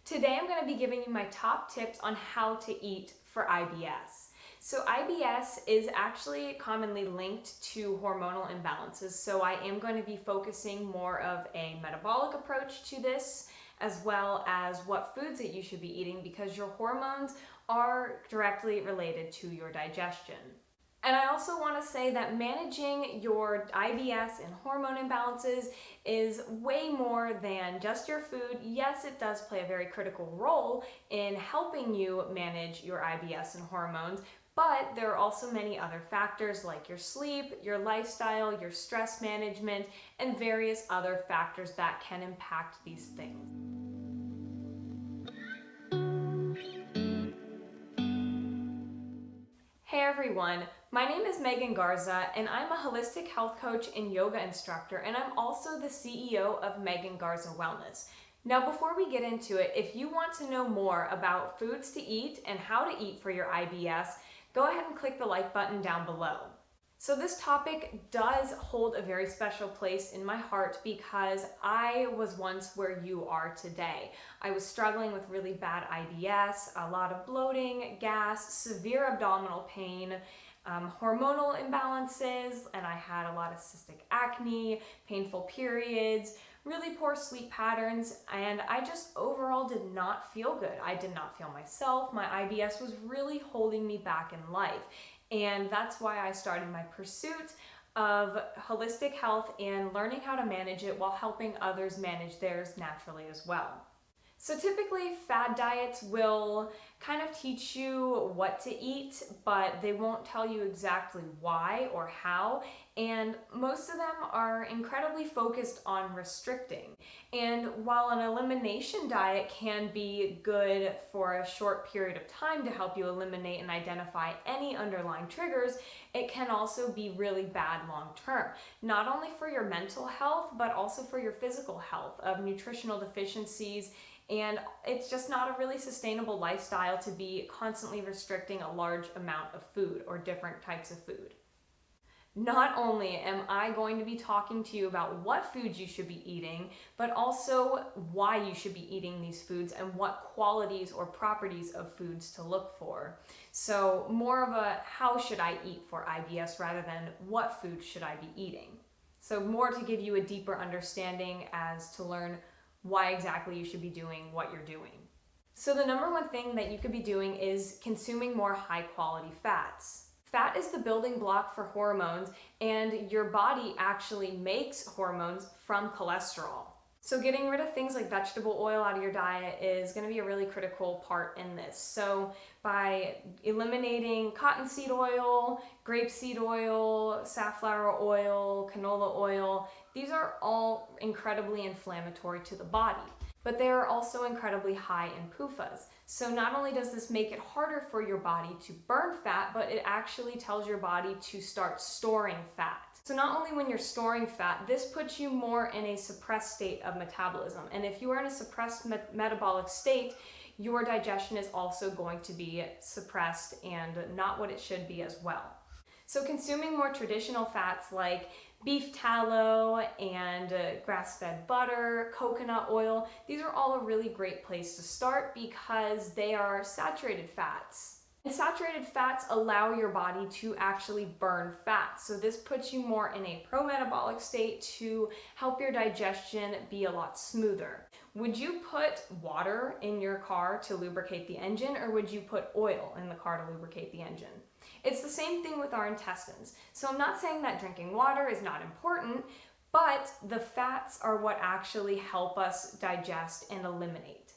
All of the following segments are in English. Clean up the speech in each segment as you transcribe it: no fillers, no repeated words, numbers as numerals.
Today I'm going to be giving you my top tips on how to eat for IBS. So IBS is actually commonly linked to hormonal imbalances, so I am going to be focusing more of a metabolic approach to this, as well as what foods that you should be eating, because your hormones are directly related to your digestion. And I also want to say that managing your IBS and hormone imbalances is way more than just your food. Yes, it does play a very critical role in helping you manage your IBS and hormones, but there are also many other factors like your sleep, your lifestyle, your stress management, and various other factors that can impact these things. Hey everyone, my name is Megan Garza and I'm a holistic health coach and yoga instructor, and I'm also the CEO of Megan Garza Wellness. Now before we get into it, if you want to know more about foods to eat and how to eat for your IBS, go ahead and click the like button down below. So this topic does hold a very special place in my heart because I was once where you are today. I was struggling with really bad IBS, a lot of bloating, gas, severe abdominal pain, hormonal imbalances, and I had a lot of cystic acne, painful periods, really poor sleep patterns, and I just overall did not feel good. I did not feel myself. My IBS was really holding me back in life. And that's why I started my pursuit of holistic health and learning how to manage it while helping others manage theirs naturally as well. So typically fad diets will kind of teach you what to eat, but they won't tell you exactly why or how, and most of them are incredibly focused on restricting. And while an elimination diet can be good for a short period of time to help you eliminate and identify any underlying triggers, it can also be really bad long term, not only for your mental health, but also for your physical health of nutritional deficiencies. And it's just not a really sustainable lifestyle to be constantly restricting a large amount of food or different types of food. Not only am I going to be talking to you about what foods you should be eating, but also why you should be eating these foods and what qualities or properties of foods to look for. So more of a how should I eat for IBS rather than what food should I be eating. So more to give you a deeper understanding as to learn why exactly you should be doing what you're doing. So the number one thing that you could be doing is consuming more high quality fats. Fat is the building block for hormones, and your body actually makes hormones from cholesterol. So getting rid of things like vegetable oil out of your diet is going to be a really critical part in this. So by eliminating cottonseed oil, grapeseed oil, safflower oil, canola oil, these are all incredibly inflammatory to the body, but they are also incredibly high in PUFAs. So not only does this make it harder for your body to burn fat, but it actually tells your body to start storing fat. So not only when you're storing fat, this puts you more in a suppressed state of metabolism. And if you are in a suppressed metabolic state, your digestion is also going to be suppressed and not what it should be as well. So consuming more traditional fats like beef tallow and grass-fed butter, coconut oil, these are all a really great place to start because they are saturated fats. And saturated fats allow your body to actually burn fat. So this puts you more in a pro-metabolic state to help your digestion be a lot smoother. Would you put water in your car to lubricate the engine, or would you put oil in the car to lubricate the engine? It's the same thing with our intestines. So I'm not saying that drinking water is not important, but the fats are what actually help us digest and eliminate.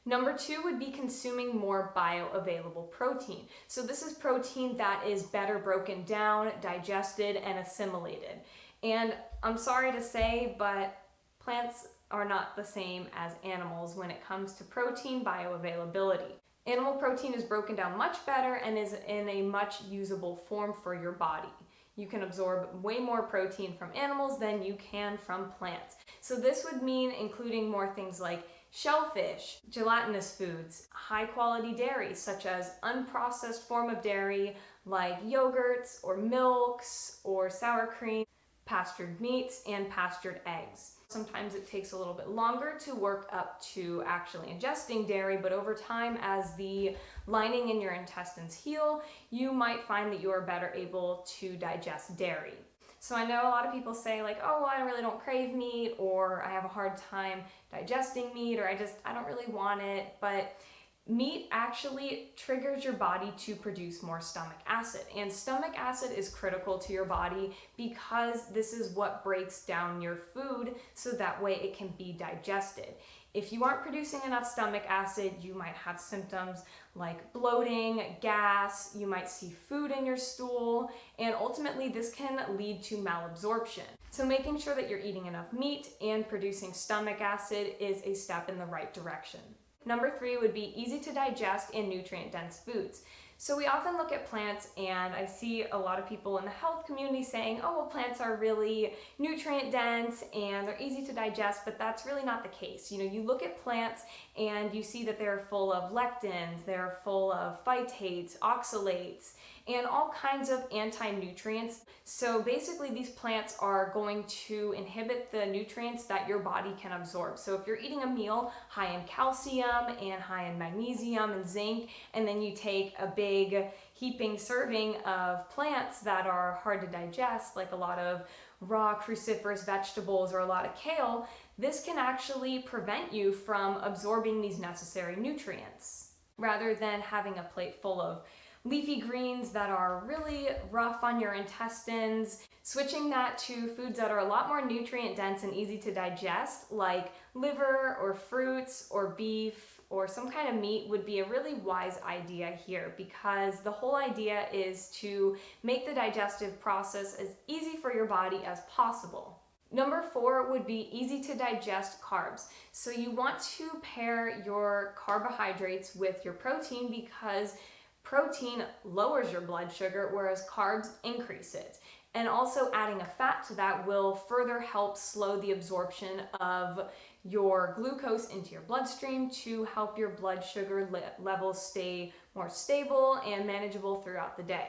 Number two would be consuming more bioavailable protein. So this is protein that is better broken down, digested, and assimilated. And I'm sorry to say, but plants are not the same as animals when it comes to protein bioavailability. Animal protein is broken down much better and is in a much usable form for your body. You can absorb way more protein from animals than you can from plants. So this would mean including more things like shellfish, gelatinous foods, high quality dairy such as unprocessed form of dairy like yogurts or milks or sour cream, pastured meats, and pastured eggs. Sometimes it takes a little bit longer to work up to actually ingesting dairy, but over time, as the lining in your intestines heal, you might find that you are better able to digest dairy. So I know a lot of people say like, oh, well, I really don't crave meat, or I have a hard time digesting meat, or I don't really want it, but meat actually triggers your body to produce more stomach acid, and stomach acid is critical to your body because this is what breaks down your food so that way it can be digested. If you aren't producing enough stomach acid, you might have symptoms like bloating, gas, you might see food in your stool, and ultimately this can lead to malabsorption. So making sure that you're eating enough meat and producing stomach acid is a step in the right direction. Number 3 would be easy to digest and nutrient-dense foods. So we often look at plants, and I see a lot of people in the health community saying, oh, well, plants are really nutrient dense and they're easy to digest, but that's really not the case. You know, you look at plants and you see that they're full of lectins, they're full of phytates, oxalates, and all kinds of anti-nutrients. So basically these plants are going to inhibit the nutrients that your body can absorb. So if you're eating a meal high in calcium and high in magnesium and zinc, and then you take a big heaping serving of plants that are hard to digest, like a lot of raw cruciferous vegetables or a lot of kale, this can actually prevent you from absorbing these necessary nutrients. Rather than having a plate full of leafy greens that are really rough on your intestines, switching that to foods that are a lot more nutrient dense and easy to digest, like liver or fruits or beef or some kind of meat, would be a really wise idea here, because the whole idea is to make the digestive process as easy for your body as possible. Number 4 would be easy to digest carbs. So you want to pair your carbohydrates with your protein, because protein lowers your blood sugar, whereas carbs increase it. And also adding a fat to that will further help slow the absorption of your glucose into your bloodstream to help your blood sugar levels stay more stable and manageable throughout the day.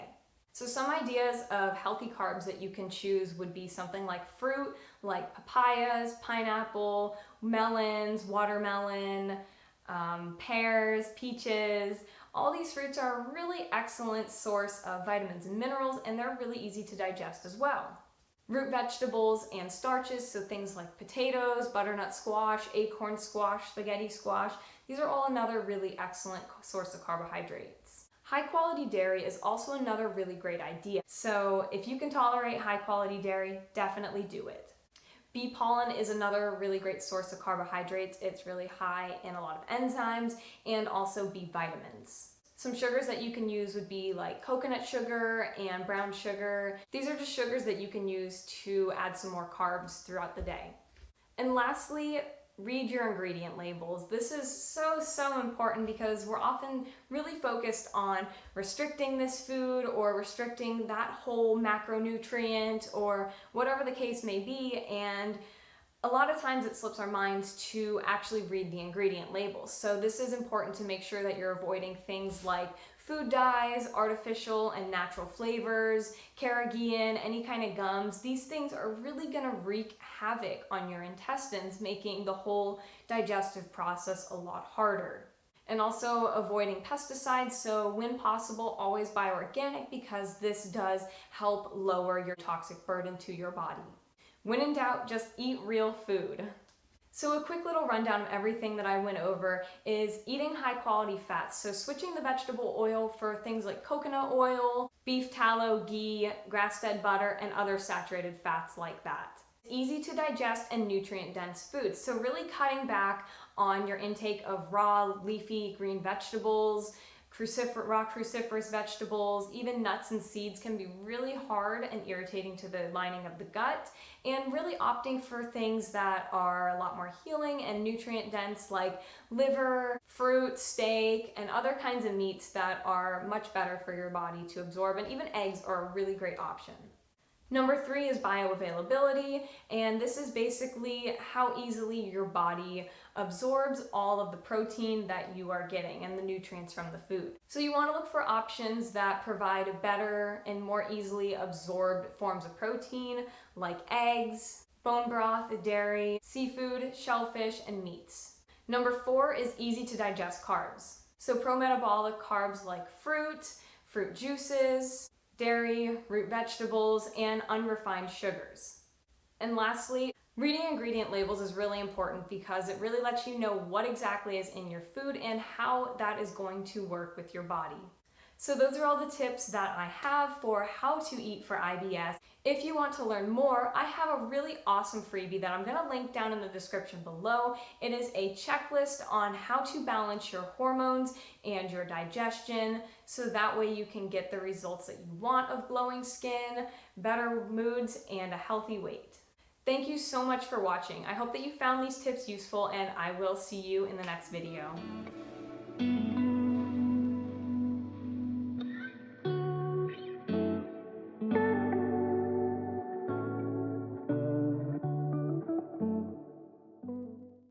So some ideas of healthy carbs that you can choose would be something like fruit, like papayas, pineapple, melons, watermelon, pears, peaches. All these fruits are a really excellent source of vitamins and minerals, and they're really easy to digest as well. Root vegetables and starches, so things like potatoes, butternut squash, acorn squash, spaghetti squash, these are all another really excellent source of carbohydrates. High quality dairy is also another really great idea. So if you can tolerate high quality dairy, definitely do it. Bee pollen is another really great source of carbohydrates. It's really high in a lot of enzymes and also B vitamins. Some sugars that you can use would be like coconut sugar and brown sugar. These are just sugars that you can use to add some more carbs throughout the day. And lastly, read your ingredient labels. This is so important, because we're often really focused on restricting this food or restricting that whole macronutrient or whatever the case may be, and a lot of times it slips our minds to actually read the ingredient labels. So this is important to make sure that you're avoiding things like food dyes, artificial and natural flavors, carrageenan, any kind of gums. These things are really going to wreak havoc on your intestines, making the whole digestive process a lot harder. And also avoiding pesticides, so when possible, always buy organic, because this does help lower your toxic burden to your body. When in doubt, just eat real food. So a quick little rundown of everything that I went over is eating high quality fats. So switching the vegetable oil for things like coconut oil, beef tallow, ghee, grass-fed butter, and other saturated fats like that. Easy to digest and nutrient dense foods. So really cutting back on your intake of raw leafy green vegetables, raw cruciferous vegetables, even nuts and seeds can be really hard and irritating to the lining of the gut, and really opting for things that are a lot more healing and nutrient dense, like liver, fruit, steak, and other kinds of meats that are much better for your body to absorb, and even eggs are a really great option. Number 3 is bioavailability, and this is basically how easily your body absorbs all of the protein that you are getting and the nutrients from the food. So you want to look for options that provide better and more easily absorbed forms of protein, like eggs, bone broth, dairy, seafood, shellfish, and meats. Number 4 is easy to digest carbs. So pro-metabolic carbs like fruit juices, dairy, root vegetables, and unrefined sugars. And lastly, reading ingredient labels is really important because it really lets you know what exactly is in your food and how that is going to work with your body. So those are all the tips that I have for how to eat for IBS. If you want to learn more, I have a really awesome freebie that I'm going to link down in the description below. It is a checklist on how to balance your hormones and your digestion, so that way you can get the results that you want of glowing skin, better moods, and a healthy weight. Thank you so much for watching. I hope that you found these tips useful, and I will see you in the next video.